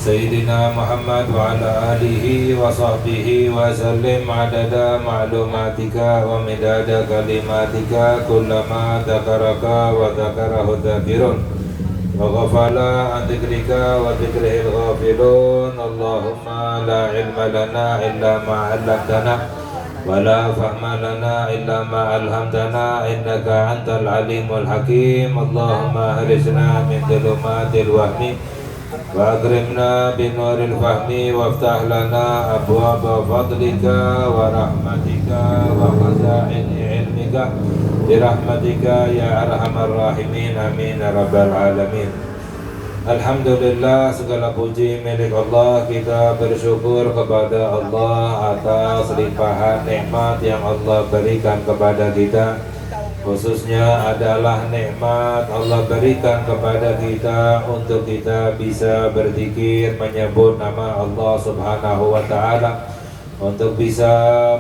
Sayyidina Muhammad wa ala alihi wa sahbihi wa sallim adada ma'lumatika wa midada kalimatika kullama dhakaraka wa dhakarahu dhakirun wa ghafala an dhikrika wa dhikrihil ghafilun. Allahumma la ilma lana illa ma'allamtana wa la fahma lana illa ma'alhamtana innaka antal alimul hakim. Allahumma harisna min dhulumatil wahmi wa akrimna binuril fahmi waftah lana abwaba fadlika wa rahmatika wa khazaini ilmika birahmatika ya arhamar rahimin amin ya rabbal alamin. Alhamdulillah, segala puji milik Allah. Kita bersyukur kepada Allah atas limpahan nikmat yang Allah berikan kepada kita, khususnya adalah nikmat Allah berikan kepada kita untuk kita bisa berzikir, menyebut nama Allah Subhanahu wa Ta'ala, untuk bisa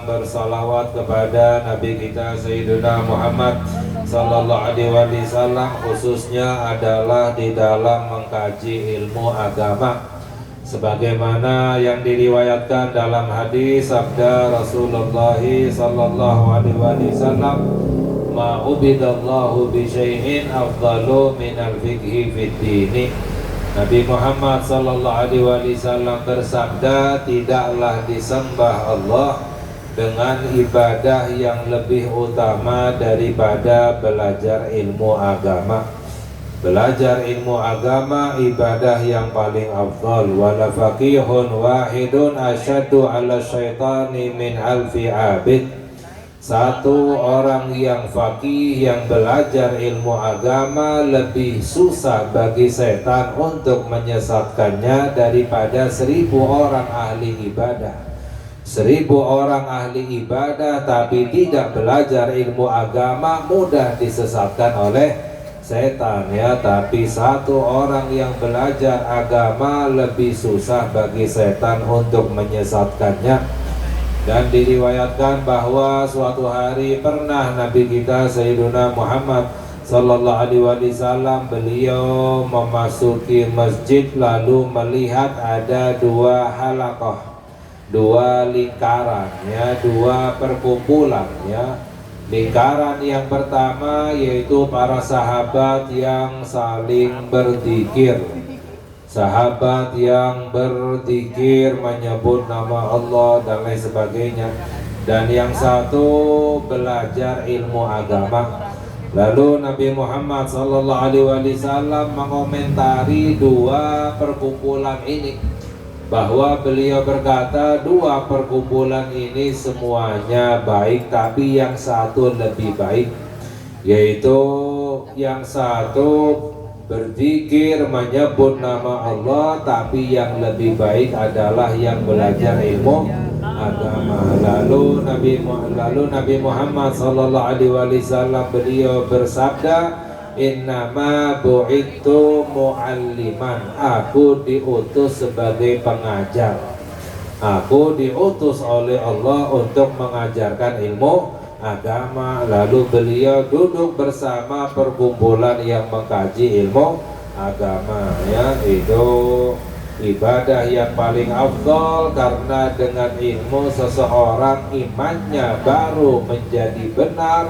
bersalawat kepada Nabi kita Sayyidina Muhammad Sallallahu Alaihi Wasallam, khususnya adalah di dalam mengkaji ilmu agama, sebagaimana yang diriwayatkan dalam hadis sabda Rasulullah Sallallahu Alaihi Wasallam, ma ubidallahu bi syai'in afdalu minal fiqhi fid dini. Nabi Muhammad sallallahu alaihi wasallam bersabda, tidaklah disembah Allah dengan ibadah yang lebih utama daripada belajar ilmu agama. Belajar ilmu agama ibadah yang paling afdal. Wala faqihun wahidun asyaddu ala syaitani min alfi abid. Satu orang yang faqih, yang belajar ilmu agama, lebih susah bagi setan untuk menyesatkannya daripada 1000 orang ahli ibadah. 1000 orang ahli ibadah tapi tidak belajar ilmu agama mudah disesatkan oleh setan, ya. Tapi satu orang yang belajar agama lebih susah bagi setan untuk menyesatkannya. Dan diriwayatkan bahwa suatu hari pernah Nabi kita Sayyidina Muhammad Sallallahu Alaihi Wasallam, beliau memasuki masjid lalu melihat ada 2 halaqah, 2 lingkaran, ya, 2 perkumpulan, ya. Lingkaran yang pertama yaitu para sahabat yang saling berzikir, sahabat yang berzikir, menyebut nama Allah dan lain sebagainya. Dan yang satu belajar ilmu agama. Lalu Nabi Muhammad SAW mengomentari 2 perkumpulan ini, bahwa beliau berkata 2 perkumpulan ini semuanya baik, tapi yang satu lebih baik, yaitu yang satu berzikir, menyebut nama Allah, tapi yang lebih baik adalah yang belajar ilmu agama. Lalu Nabi Muhammad sallallahu alaihi wasallam beliau bersabda, innama bu'ithu mu'alliman, aku diutus sebagai pengajar. Aku diutus oleh Allah untuk mengajarkan ilmu agama. Lalu beliau duduk bersama perkumpulan yang mengkaji ilmu agama, ya. Itu ibadah yang paling afdal, karena dengan ilmu seseorang imannya baru menjadi benar.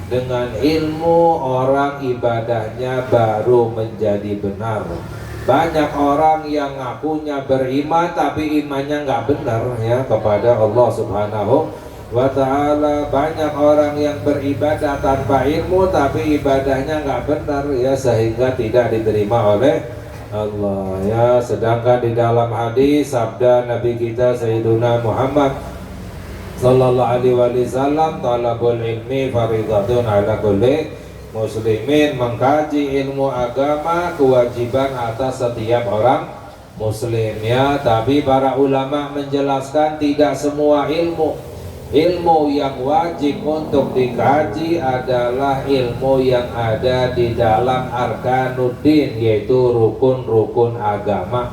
Dengan ilmu orang ibadahnya baru menjadi benar. Banyak orang yang ngakunya beriman tapi imannya nggak benar, ya, kepada Allah Subhanahu wa Ta'ala. Banyak orang yang beribadah tanpa ilmu tapi ibadahnya nggak benar, ya, sehingga tidak diterima oleh Allah, ya. Sedangkan di dalam hadis sabda Nabi kita Sayyiduna Muhammad Sallallahu alaihi wasallam, talabul ilmi faridatun ala kulli muslimin, mengkaji ilmu agama kewajiban atas setiap orang muslim, ya. Tapi para ulama menjelaskan tidak semua ilmu yang wajib untuk dikaji adalah ilmu yang ada di dalam arkanuddin, yaitu rukun-rukun agama.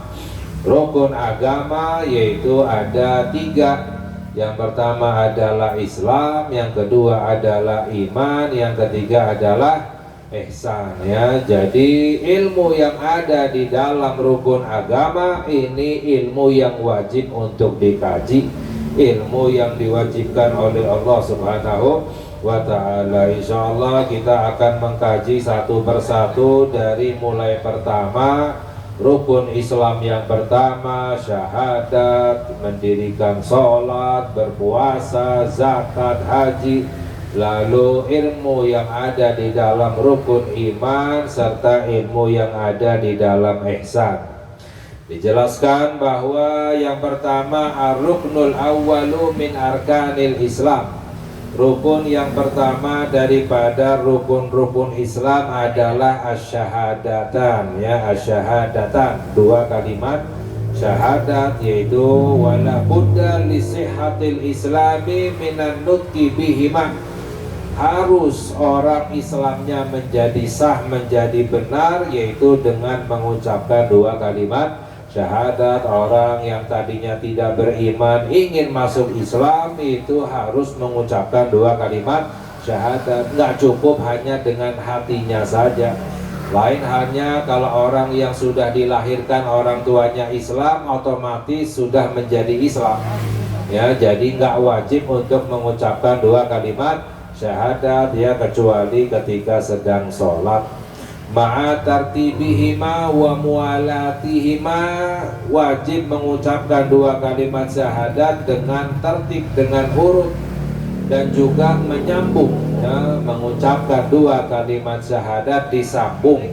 Rukun agama yaitu ada 3. Yang pertama adalah Islam, yang kedua adalah iman, yang ketiga adalah ihsan ya. Jadi ilmu yang ada di dalam rukun agama ini ilmu yang wajib untuk dikaji, ilmu yang diwajibkan oleh Allah Subhanahu wa ta'ala. Insyaallah kita akan mengkaji satu persatu dari mulai pertama rukun Islam yang pertama, syahadat, mendirikan sholat, berpuasa, zakat, haji. Lalu ilmu yang ada di dalam rukun iman serta ilmu yang ada di dalam ihsan. Dijelaskan bahwa yang pertama ar-ruknul awwalu min arkanil Islam. Rukun yang pertama daripada rukun-rukun Islam adalah asyhadatan ya, asyhadatan, dua kalimat syahadat, yaitu wala budda li sihhatil islami minan nutqi bihima. Harus orang Islamnya menjadi sah, menjadi benar, yaitu dengan mengucapkan dua kalimat syahadat. Orang yang tadinya tidak beriman ingin masuk Islam itu harus mengucapkan dua kalimat syahadat. Nggak cukup hanya dengan hatinya saja. Lain halnya kalau orang yang sudah dilahirkan orang tuanya Islam, otomatis sudah menjadi Islam ya. Jadi nggak wajib untuk mengucapkan dua kalimat syahadat ya, kecuali ketika sedang sholat. Ma'a tartibihima wa mualatihima, wajib mengucapkan dua kalimat syahadat dengan tertib, dengan urut, dan juga menyambung ya, mengucapkan dua kalimat syahadat disambung,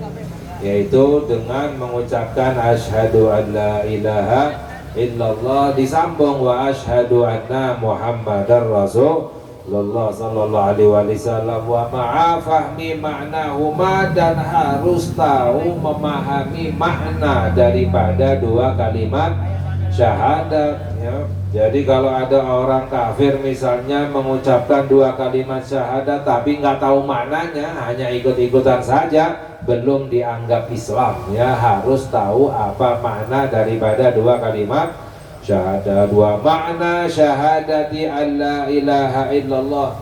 yaitu dengan mengucapkan asyhadu an la ilaha illallah disambung wa asyhadu anna muhammadar rasul Allah sallallahu alaihi wasallam wa ma'a fahmi ma'nahuma, dan harus tahu memahami makna daripada dua kalimat syahadat ya. Jadi kalau ada orang kafir misalnya mengucapkan dua kalimat syahadat tapi nggak tahu maknanya, hanya ikut-ikutan saja, belum dianggap Islam ya. Harus tahu apa makna daripada dua kalimat syahadat. Wa makna syahadati an la ilaha illallah.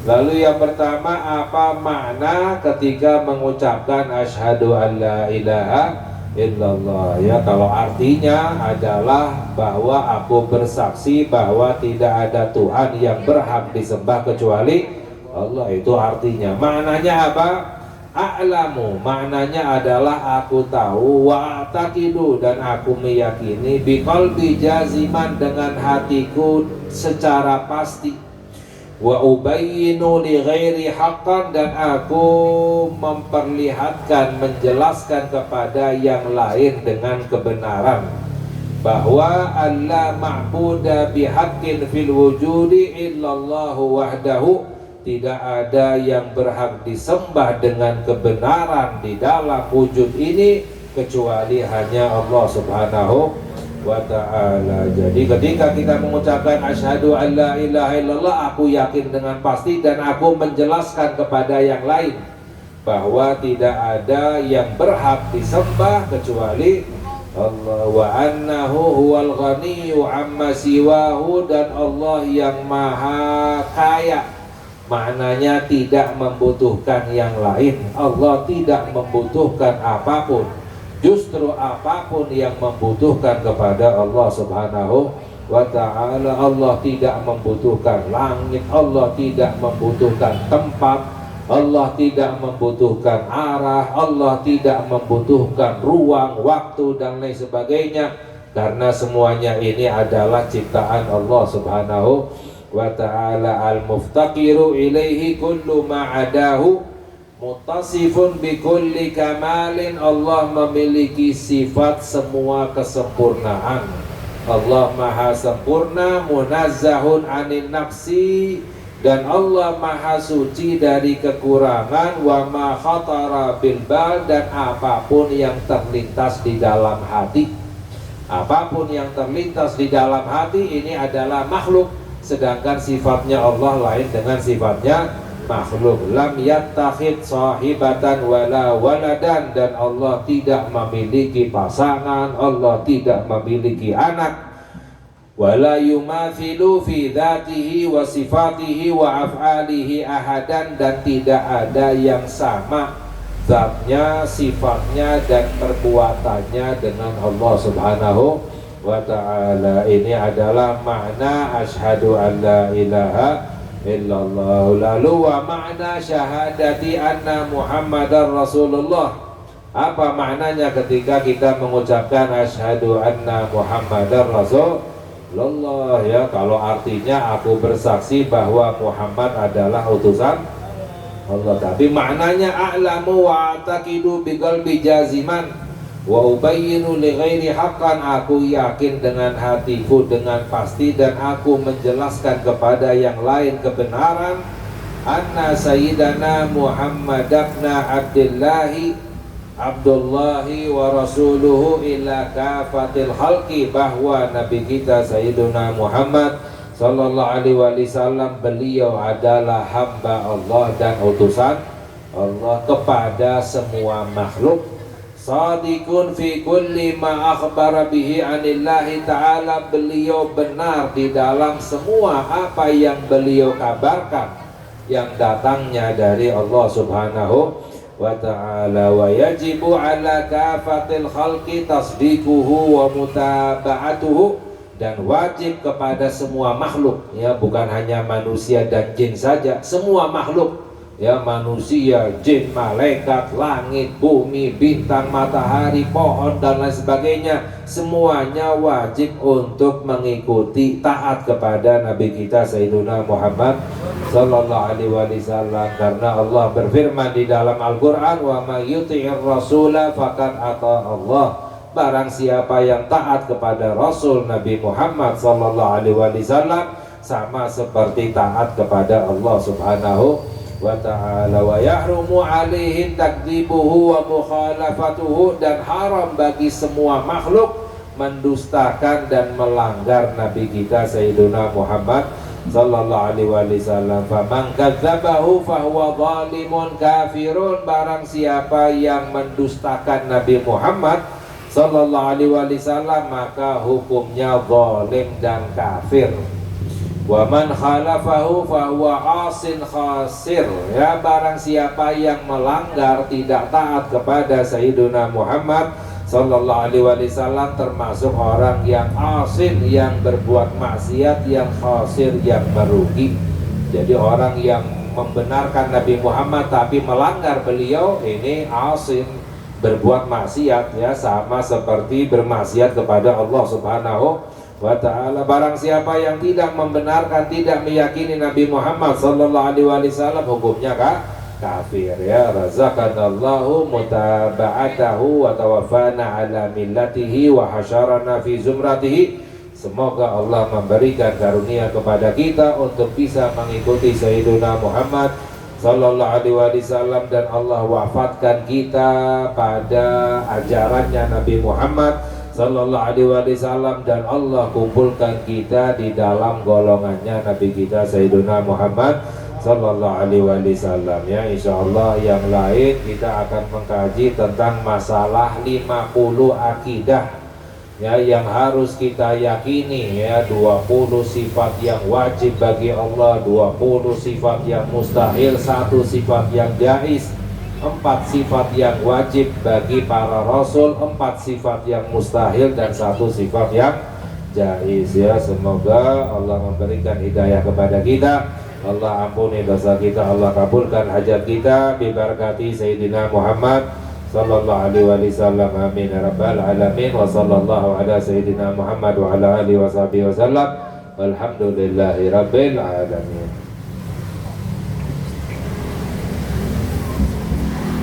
Lalu yang pertama, apa makna ketika mengucapkan asyhadu an la ilaha illallah ya. Kalau artinya adalah bahwa aku bersaksi bahwa tidak ada Tuhan yang berhak disembah kecuali Allah, itu artinya. Maknanya apa? A'lamu, maknanya adalah aku tahu, wa taqidu, dan aku meyakini, biqalbi jaziman, dengan hatiku secara pasti, wa ubayyinu li ghairi haqqan, dan aku memperlihatkan, menjelaskan kepada yang lain dengan kebenaran bahwa Allah ma'buda bihaqqin fil wujudi illallahu wahdahu, tidak ada yang berhak disembah dengan kebenaran di dalam wujud ini kecuali hanya Allah Subhanahu wa ta'ala. Jadi ketika kita mengucapkan asyhadu an la ilaha illallah, aku yakin dengan pasti dan aku menjelaskan kepada yang lain bahwa tidak ada yang berhak disembah kecuali Allah, wa annahu huwal ghaniyyu amma siwahu, dan Allah yang maha kaya. Maknanya tidak membutuhkan yang lain. Allah tidak membutuhkan apapun. Justru apapun yang membutuhkan kepada Allah Subhanahu wa ta'ala. Allah tidak membutuhkan langit, Allah tidak membutuhkan tempat, Allah tidak membutuhkan arah, Allah tidak membutuhkan ruang, waktu, dan lain sebagainya. Karena semuanya ini adalah ciptaan Allah Subhanahu wa ta'ala. Al-muftaqiru ilaihi kullu ma'adahu mutasifun bi kulli kamalin. Allah memiliki sifat semua kesempurnaan. Allah maha sempurna, munazzahun anin naqsi, dan Allah maha suci dari kekurangan. Wa ma khatara bil bal, dan apapun yang terlintas di dalam hati, apapun yang terlintas di dalam hati ini adalah makhluk, sedangkan sifatnya Allah lain dengan sifatnya makhluk. Lam yattakhid sahibatan wala waladan, dan Allah tidak memiliki pasangan, Allah tidak memiliki anak. Wala yumathilu fi dzatihi wa sifatihi wa af'alihi ahadan, dan tidak ada yang sama zatnya, sifatnya dan perbuatannya dengan Allah Subhanahu wa ta'ala. Ini adalah makna asyhadu an la ilaha illallah. Lalu wa makna syahadati anna Muhammadar Rasulullah. Apa maknanya ketika kita mengucapkan asyhadu anna Muhammadar Rasulullah? Ya, kalau artinya aku bersaksi bahwa Muhammad adalah utusan Allah. Tapi maknanya a'lamu wa ataqidu biqalbi jaziman wa ubayyinu li ghairi haqqan. Aku yakin dengan hatiku dengan pasti dan aku menjelaskan kepada yang lain kebenaran. Anna sayyidana Muhammad ibn Abdullahi wa rasuluhu ila kafatil khalqi, bahwa Nabi kita Sayyiduna Muhammad sallallahu alaihi wasallam beliau adalah hamba Allah dan utusan Allah kepada semua makhluk. Sadiqun fi kulli ma akhbara bihi anillahi ta'ala, beliau benar di dalam semua apa yang beliau kabarkan yang datangnya dari Allah Subhanahu wa ta'ala. Wa yajibu ala kafatil khalqi tasdiquhu wa mutaba'atuhu, dan wajib kepada semua makhluk, ya, bukan hanya manusia dan jin saja, semua makhluk, ya, manusia, jin, malaikat, langit, bumi, bintang, matahari, pohon dan lain sebagainya, semuanya wajib untuk mengikuti taat kepada Nabi kita Sayyiduna Muhammad sallallahu alaihi wasallam, karena Allah berfirman di dalam Al-Qur'an, wa may yuti'ir rasula faqad ata Allah. Barang siapa yang taat kepada Rasul Nabi Muhammad sallallahu alaihi wasallam sama seperti taat kepada Allah Subhanahu wa ta'ala. Wa yahrumu alaihi takdzibuhu wa mukhalafatuhu, dan haram bagi semua makhluk mendustakan dan melanggar Nabi kita Sayyiduna Muhammad sallallahu alaihi wasallam. Faman kadzabahu fahuwa zalimun kafirun, barang siapa yang mendustakan Nabi Muhammad sallallahu alaihi wasallam maka hukumnya zalim dan kafir. Wa man khalafahu fahuwa asin khasir, ya, barang siapa yang melanggar tidak taat kepada Sayyiduna Muhammad sallallahu alaihi wasallam termasuk orang yang asin, yang berbuat maksiat, yang khasir, yang merugi. Jadi orang yang membenarkan Nabi Muhammad tapi melanggar beliau, ini asin, berbuat maksiat, ya, sama seperti bermaksiat kepada Allah Subhanahu wa ta'ala. Barang siapa yang tidak membenarkan, tidak meyakini Nabi Muhammad sallallahu alaihi wasallam, hukumnya kafir, ya. Razaqanallahu mutaba'atahu wa tawaffana ala millatihi wa hasyarana fi zumratihi. Semoga Allah memberikan karunia kepada kita untuk bisa mengikuti Sayyiduna Muhammad sallallahu alaihi wasallam, dan Allah wafatkan kita pada ajarannya Nabi Muhammad sallallahu alaihi wasallam, dan Allah kumpulkan kita di dalam golongannya Nabi kita Sayyiduna Muhammad sallallahu alaihi wasallam, ya. Insyaallah yang lain kita akan mengkaji tentang masalah 50 akidah, ya, yang harus kita yakini, ya. 20 sifat yang wajib bagi Allah, 20 sifat yang mustahil, 1 sifat yang jaiz, 4 sifat yang wajib bagi para rasul, 4 sifat yang mustahil, dan 1 sifat yang jaiz, ya. Semoga Allah memberikan hidayah kepada kita, Allah ampuni dosa kita, Allah kabulkan hajat kita bi barakati Sayyidina Muhammad sallallahu alaihi wasallam, amin ya rabbal alamin. Wa sallallahu ala Sayyidina Muhammad wa ala alihi wa sahbihi wasallam, walhamdulillahi rabbil alamin.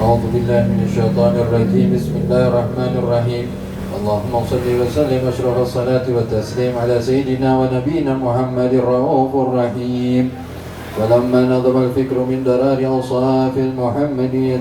A'udzu billahi minasyaitonir rajim. Bismillahirrahmanirrahim. Allahumma shalli wa sallim wa ashraf as-salati wa taslim ala sayyidina wa nabiyyina Muhammadir raufur rahim. ولما نظم الفكر من درار أوصاف المحمدية